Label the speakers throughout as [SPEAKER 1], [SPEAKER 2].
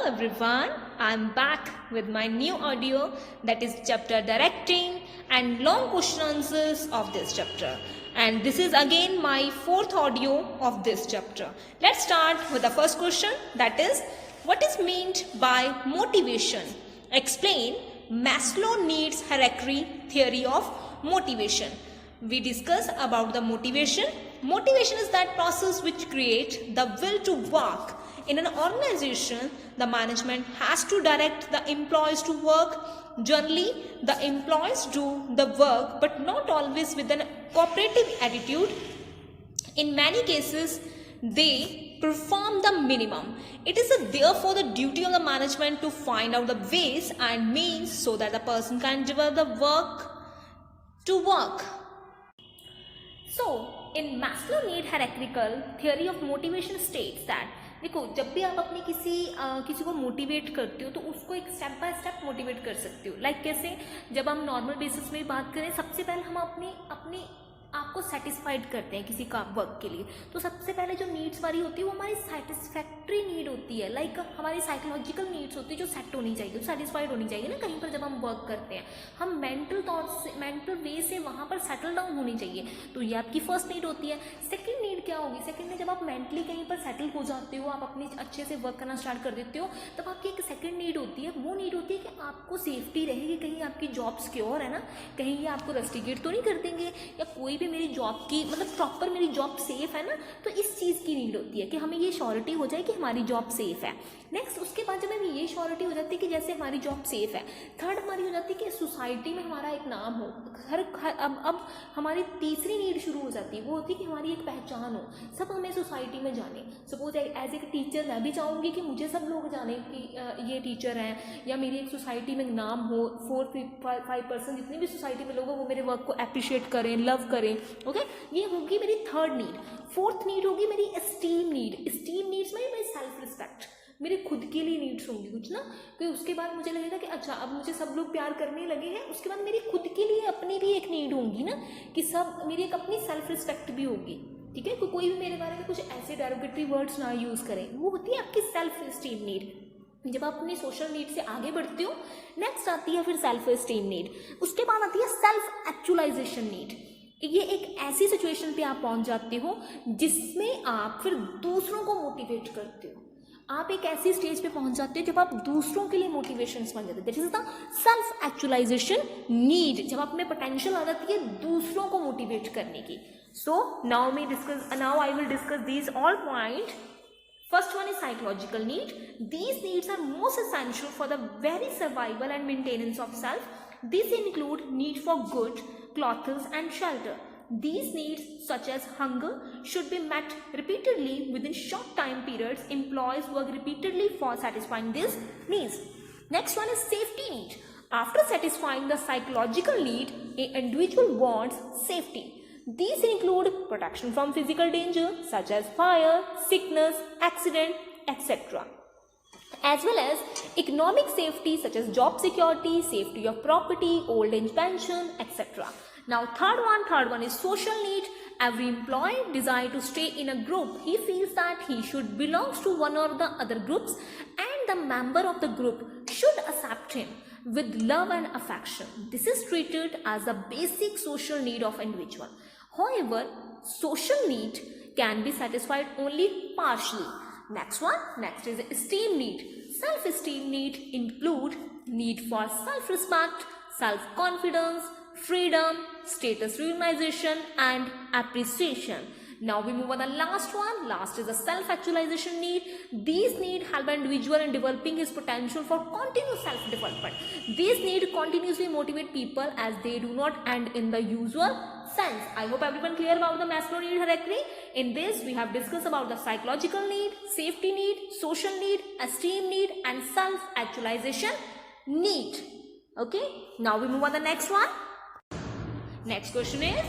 [SPEAKER 1] everyone, I'm back with my new audio, that is chapter directing and long question answers of this chapter. And this is again my fourth audio of this chapter. Let's start with the first question, that is, what is meant by motivation? Explain Maslow needs hierarchy theory of motivation. We discuss about the motivation. Motivation is that process which creates the will to work. In an organization, the management has to direct the employees to work. Generally, the employees do the work, but not always with an cooperative attitude. In many cases, they perform the minimum. It is therefore the duty of the management to find out the ways and means so that the person can develop the work to work. So, in Maslow need hierarchical theory of motivation states that देखो, जब भी आप अपनी किसी को motivate करते हो तो उसको एक स्टेप बाय स्टेप मोटिवेट कर सकते हो. लाइक कैसे, जब हम नॉर्मल बेसिस में बात करें, सबसे पहले हम अपनी आपको सेटिस्फाइड करते हैं किसी का वर्क के लिए. तो सबसे पहले जो नीड्स वाली होती है वो हमारी सेटिस्फैक्ट्री नीड होती है. लाइक हमारी साइकोलॉजिकल नीड्स होती है जो सेट होनी चाहिए, सेटिस्फाइड होनी चाहिए ना. कहीं पर जब हम वर्क करते हैं हम मेंटल थॉट से, मेंटल वे से वहाँ पर सेटल डाउन होनी चाहिए. तो ये आपकी फर्स्ट नीड होती है. सेकेंड नीड क्या होगी? सेकेंड में जब आप मेंटली कहीं पर सेटल हो जाते हो, आप अपनी अच्छे से वर्क करना स्टार्ट कर देते हो, तब आपकी एक सेकेंड नीड होती है. वो नीड होती है कि आपको सेफ्टी रहेगी, कहीं आपकी जॉब सिक्योर है ना, कहीं ये आपको रस्टिकेट तो नहीं कर देंगे, या कोई भी मेरी जॉब की मतलब प्रॉपर मेरी जॉब सेफ है ना. तो इस चीज़ की नीड होती है कि हमें ये श्योरिटी हो जाए कि हमारी जॉब सेफ है. नेक्स्ट, उसके बाद जब हमें ये श्योरिटी हो जाती है कि जैसे हमारी जॉब सेफ है, थर्ड हमारी हो जाती है कि सोसाइटी में हमारा एक नाम हो. अब हमारी तीसरी नीड शुरू हो जाती है, वो होती है कि हमारी एक पहचान हो, सब हमें सोसाइटी में जाने. सपोज एज ए टीचर मैं भी चाहूँगी कि मुझे सब लोग जाने कि ये टीचर हैं, या मेरी एक सोसाइटी में नाम हो. 4-5% जितने भी सोसाइटी में लोग हो वो मेरे वर्क को अप्रिशिएट करें, लव करें. ओके, ये होगी मेरी थर्ड नीड. फोर्थ नीड होगी मेरी एस्टीम नीड. एस्टीम नीड्स में मेरी सेल्फ रिस्पेक्ट, मेरे खुद के लिए नीड्स होंगी कुछ ना. कि उसके बाद मुझे लगेगा कि अच्छा अब मुझे सब लोग प्यार करने लगे हैं. उसके बाद मेरी खुद के लिए अपनी भी एक नीड होंगी ना, कि सब मेरी एक अपनी सेल्फ रिस्पेक्ट भी होगी. ठीक है, तो कोई भी मेरे बारे में कुछ ऐसे डेरोगेटरी वर्ड्स ना यूज़ करें. वो होती है आपकी सेल्फ एस्टीम नीड. जब आप अपनी सोशल नीड से आगे बढ़ते हो, नेक्स्ट आती है फिर सेल्फ एस्टीम नीड. उसके बाद आती है सेल्फ एक्चुअलाइजेशन नीड. ये एक ऐसी सिचुएशन पे आप पहुंच जाते हो जिसमें आप फिर दूसरों को मोटिवेट करते हो. आप एक ऐसी स्टेज पे पहुंच जाते हो जब आप दूसरों के लिए मोटिवेशन बन जाते हो. That is the self actualisation need. जब आप में पोटेंशियल आ जाती है दूसरों को मोटिवेट करने की. So now I will discuss these all point. First one is psychological need. These needs are most essential for the very survival and maintenance of self. These include need for good, clothes and shelter. These needs such as hunger should be met repeatedly within short time periods. Employees work repeatedly for satisfying these needs. Next one is safety need. After satisfying the psychological need, an individual wants safety. These include protection from physical danger such as fire, sickness, accident, etc. As well as economic safety such as job security, safety of property, old age pension, etc. Now third one is social need. Every employee desires to stay in a group. He feels that he should belongs to one or the other groups and the member of the group should accept him with love and affection. This is treated as a basic social need of individual. However, social need can be satisfied only partially. Next is esteem need. Self-esteem need include need for self-respect, self-confidence, freedom, status recognition and appreciation. Now we move on the last one. Last is the self-actualization need. These need help an individual in developing his potential for continuous self-development. These need continuously motivate people as they do not end in the usual sense. I hope everyone clear about the Maslow need hierarchy. In this we have discussed about the psychological need, safety need, social need, esteem need and self-actualization need. Okay, now we move on the next one. Next question is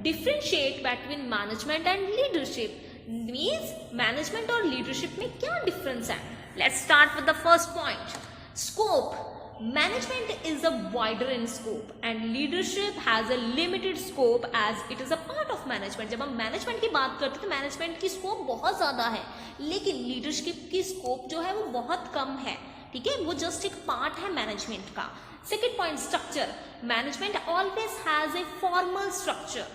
[SPEAKER 1] differentiate between management and leadership. Means management और leadership में क्या difference है? Let's start with the first point. Scope. management is a wider in scope and leadership has a limited scope as it is a part of management. जब हम management की बात करते हैं तो मैनेजमेंट की स्कोप बहुत ज़्यादा है, लेकिन लीडरशिप की स्कोप जो है वो बहुत कम है, ठीक है, वो जस्ट एक पार्ट है मैनेजमेंट का. Second point, structure. Management always has a formal structure.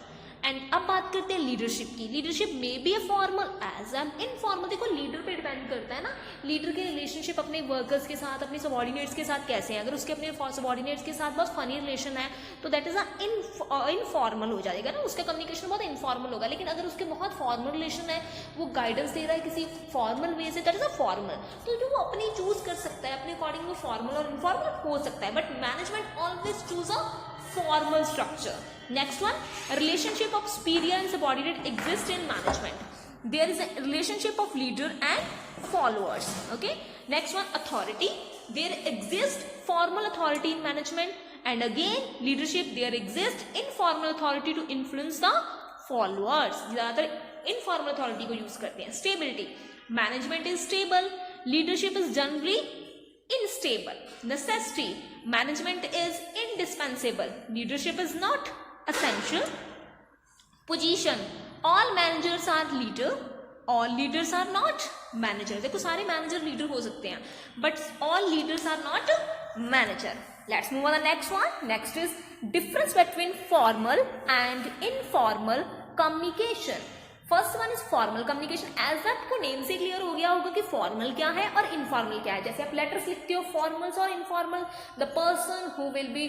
[SPEAKER 1] And अब बात करते हैं लीडरशिप की. लीडरशिप में be a formal as an informal. देखो लीडर पे डिपेंड करता है ना, लीडर के रिलेशनशिप अपने वर्कर्स के साथ, अपने सबॉर्डिनेट्स के साथ कैसे हैं. अगर उसके अपने सबॉर्डिनेट्स के साथ बहुत फनी रिलेशन है तो दैट इज इनफॉर्मल हो जाएगा ना, उसका कम्युनिकेशन बहुत इनफॉर्मल होगा. लेकिन अगर उसके बहुत फॉर्मल रिलेशन है, वो गाइडेंस दे रहा है किसी फॉर्मल वे से, दैट इज अ फॉर्मल. तो जो वो अपनी चूज कर सकता है, अपने अकॉर्डिंग वो फॉर्मल और इनफॉर्मल हो सकता है, but management always choose a formal structure. Next one, a relationship of superior and subordinate exists in management. There is a relationship of leader and followers. Okay. Next one, authority. There exists formal authority in management, and again leadership. There exists informal authority to influence the followers. ज़्यादातर informal authority को use करते हैं. Stability. Management is stable. Leadership is generally unstable. Necessity. Management is indispensable. Leadership is not essential. Position. All managers are leader. All leaders are not manager. देखो सारे manager leader हो सकते हैं, but all leaders are not manager. Let's move on the next one. Next is difference between formal and informal communication. First one is formal communication. As that को name से clear हो गया होगा कि formal क्या है और इनफॉर्मल क्या है. जैसे आप लेटर्स लिखते हो, फॉर्मल्स और informal. The person who will be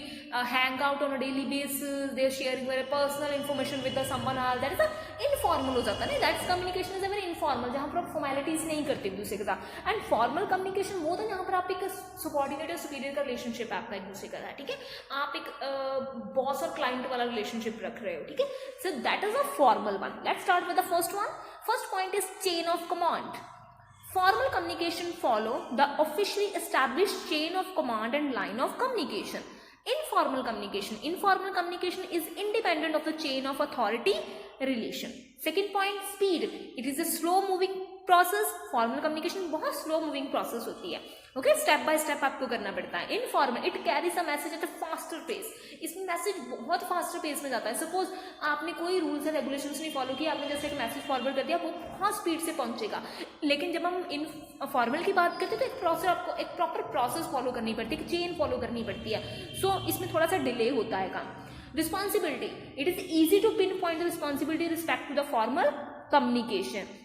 [SPEAKER 1] hang out on a daily basis, they are sharing very personal information with someone else, that is a informal हो जाता है ना. That's communication is a very informal, जहां पर आप formalities नहीं करते एक दूसरे के साथ. एंड फॉर्मल कम्युनिकेशन वो था जहां पर आप एक सबॉर्डिनेट और सुपीरियर का रिलेशनशिप है आपका एक दूसरे का, ठीक है. आप एक बॉस और क्लाइंट वाला रिलेशनशिप रख रहे हो, ठीक है. So that is a formal one. Let's start with the first one. First point is chain of command. Formal communication follow the officially established chain of command and line of communication. Informal communication is independent of the chain of authority relation. Second point, speed. It is a slow moving process. Formal communication बहुत slow moving process होती है. Okay, step by step आपको करना पड़ता है. Informal, it carries a message at a faster pace. इसमें message बहुत faster pace में जाता है. सपोज आपने कोई रूल्स एंड रेगुलेशंस नहीं फॉलो किया, आपने जैसे एक मैसेज फॉरवर्ड कर दिया, वो बहुत स्पीड से पहुंचेगा. लेकिन जब हम इनफॉर्मल की बात करते हैं तो एक प्रोसेस, आपको एक प्रॉपर प्रोसेस फॉलो करनी पड़ती है, एक चेन फॉलो करनी पड़ती है. सो इसमें थोड़ा सा डिले होता है काम. Responsibility. It is easy to pinpoint the responsibility respect to the formal communication.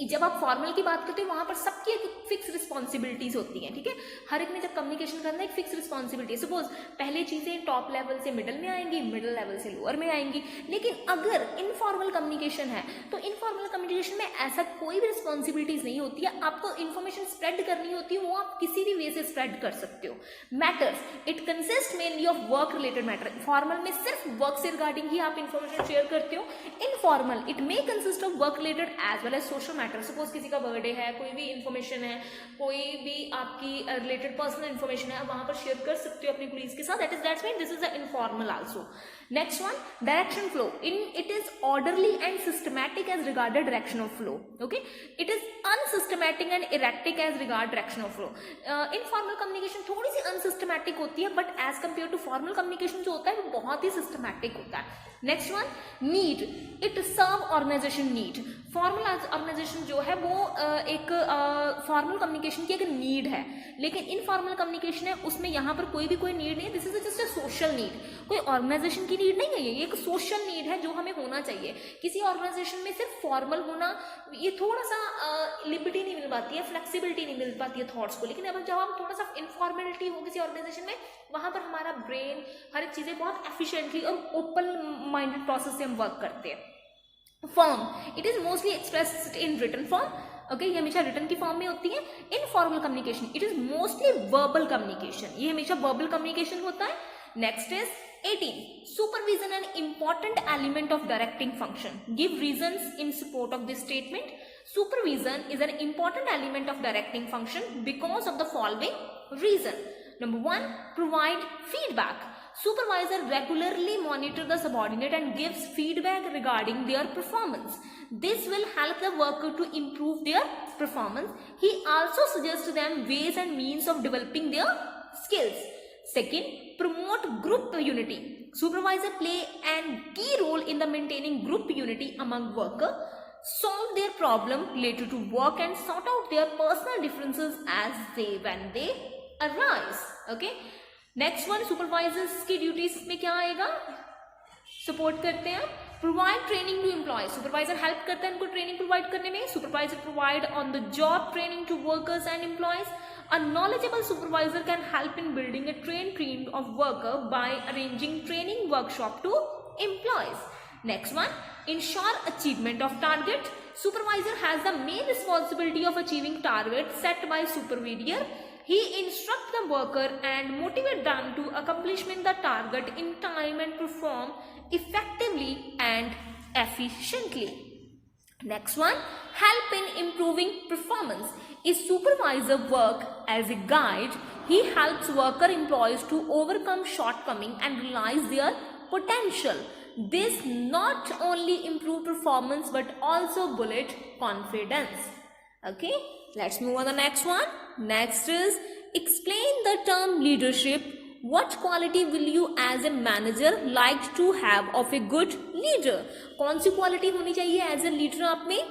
[SPEAKER 1] जब आप फॉर्मल की बात करते हो वहां पर सबकी एक फिक्स रिस्पॉन्सिबिलिटीज होती हैं, ठीक है. हर एक में जब कम्युनिकेशन करना एक फिक्स रिस्पॉन्सिबिलिटी. सपोज पहले चीजें टॉप लेवल से मिडिल में आएंगी, मिडिल लेवल से लोअर में आएंगी. लेकिन अगर इनफॉर्मल कम्युनिकेशन है तो इनफॉर्मल कम्युनिकेशन में ऐसा कोई भी रिस्पॉन्सिबिलिटीज नहीं होती है. आपको इन्फॉर्मेशन स्प्रेड करनी होती है, वो आप किसी भी वे से स्प्रेड कर सकते हो. Matters. It consist mainly of work related matter. Formal में सिर्फ वर्क से रिगार्डिंग ही आप इन्फॉर्मेशन शेयर करते हो. Informal, it may consist of work related as well as social matter. Suppose किसी का बर्थडे है, कोई भी इन्फॉर्मेशन है, कोई भी आपकी रिलेटेड पर्सनल इन्फॉर्मेशन है, आप वहां पर शेयर कर सकते हो अपनी पुलिस के साथ. That's mean this is a informal also. Next one, direction flow. It is orderly and systematic as regarded direction of flow. Okay, it is unsystematic and erratic as regard direction of flow. Informal communication थोड़ी सी unsystematic होती है, but as compare to formal communication जो होता है वो बहुत ही सिस्टमैटिक होता है. Next one, need. It serve organisation need. Formal organisation जो है वो एक फॉर्मल कम्युनिकेशन की एक नीड है, लेकिन इनफॉर्मल कम्युनिकेशन है उसमें यहाँ पर कोई नीड नहीं है. This is just a social need. कोई ऑर्गेनाइजेशन की नीड नहीं है, ये एक सोशल नीड है जो हमें होना चाहिए. किसी ऑर्गेनाइजेशन में सिर्फ फॉर्मल होना, ये थोड़ा सा लिबर्टी नहीं मिल पाती है, फ्लेक्सिबिलिटी नहीं मिल पाती है थॉट्स को. लेकिन अब जब हम थोड़ा सा इनफॉर्मेलिटी हो किसी ऑर्गेनाइजेशन में, वहां पर हमारा ब्रेन, हर एक चीजें बहुत एफिशिएंटली और ओपन माइंडेड प्रोसेस से हम वर्क करते हैं. Form. It is mostly expressed in written form. Okay, ये हमेशा रिटन की फॉर्म में होती है. Informal communication, it is mostly verbal communication. ये हमेशा वर्बल कम्युनिकेशन होता है. Next is 18. Supervision an important element of directing function. Give reasons in support of this statement. Supervision is an important element of directing function because of the following reason. Number 1, provide feedback. Supervisor regularly monitor the subordinate and gives feedback regarding their performance. This will help the worker to improve their performance. He also suggests them ways and means of developing their skills. Second, promote group unity. Supervisor play a key role in the maintaining group unity among workers, solve their problem related to work and sort out their personal differences when they arise. Okay. Next one, supervisors की duties में क्या आएगा? Support करते हैं. Provide training to employees. Supervisor help करता है इनको training provide करने में. Supervisor provide on the job training to workers and employees. A knowledgeable supervisor can help in building a trained team of worker by arranging training workshop to employees. Next one, ensure achievement of target. Supervisor has the main responsibility of achieving targets set by supervisor. He instructs the worker and motivate them to accomplishment the target in time and perform effectively and efficiently. Next one, help in improving performance. If supervisor work as a guide, he helps worker employees to overcome shortcoming and realize their potential. This not only improve performance but also build confidence. Okay, let's move on the next one. Next is explain the term leadership. What quality will you as a manager like to have of a good leader? कौन सी quality होनी चाहिए as a leader आप में?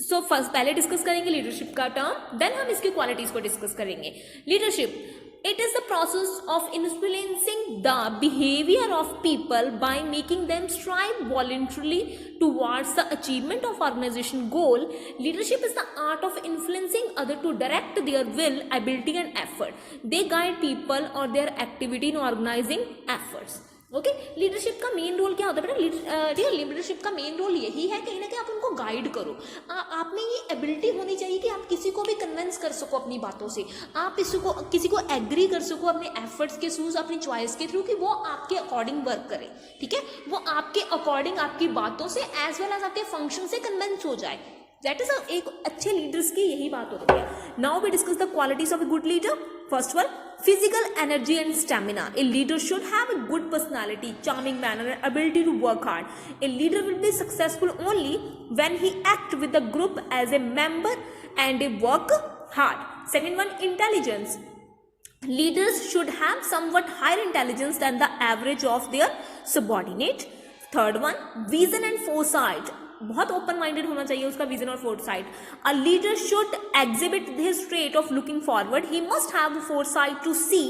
[SPEAKER 1] So first पहले discuss करेंगे leadership का term, then हम इसकी क्वालिटीज को डिस्कस करेंगे. Leadership, it is the process of influencing the behavior of people by making them strive voluntarily towards the achievement of organization goal. Leadership is the art of influencing others to direct their will, ability and effort. They guide people or their activity in organizing efforts. Okay, leadership का main role क्या होता है बेटा? Leadership का main role यही है कहीं ना कहीं आप उनको गाइड करो. आप में ये एबिलिटी होनी चाहिए कि आप किसी को भी कन्विंस कर सको अपनी बातों से, आप किसी को एग्री कर सको अपने एफर्ट्स के थ्रू, अपनी चॉइस के थ्रू, कि वो आपके अकॉर्डिंग वर्क करे. ठीक है, वो आपके अकॉर्डिंग आपकी बातों से एज वेल एज आपके फंक्शन से कन्विंस हो जाए. दैट इज एक अच्छे लीडर्स की यही बात होती है. Now we discuss the qualities of a good leader. First one, physical energy and stamina. A leader should have a good personality, charming manner and ability to work hard. A leader will be successful only when he acts with the group as a member and work hard. Second one, intelligence. Leaders should have somewhat higher intelligence than the average of their subordinate. Third one, vision and foresight. बहुत open minded होना चाहिए उसका vision और foresight. A leader should exhibit his trait of looking forward. He must have foresight to see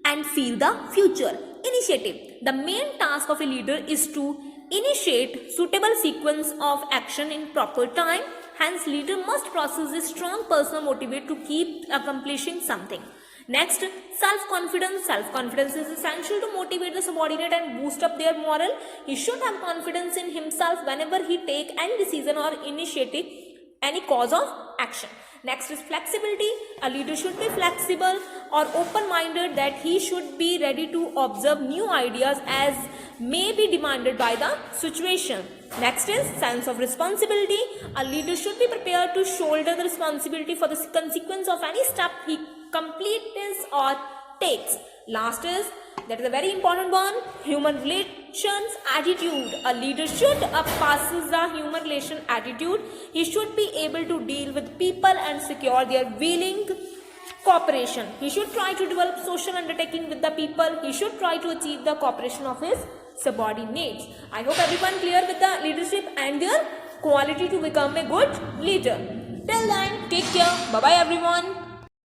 [SPEAKER 1] and feel the future. Initiative. The main task of a leader is to initiate suitable sequence of action in proper time. Hence, leader must possess a strong personal motivate to keep accomplishing something. Next, self-confidence. Self-confidence is essential to motivate the subordinate and boost up their morale. He should have confidence in himself whenever he take any decision or initiative any cause of action. Next is flexibility. A leader should be flexible or open-minded, that he should be ready to observe new ideas as may be demanded by the situation. Next is sense of responsibility. A leader should be prepared to shoulder the responsibility for the consequence of any step he completes or takes. Last is, that is a very important one, human relations attitude. A leader should possess the human relation attitude. He should be able to deal with people and secure their willing cooperation. He should try to develop social undertaking with the people. He should try to achieve the cooperation of his subordinates. I hope everyone clear with the leadership and their quality to become a good leader. Till then, take care. Bye bye everyone.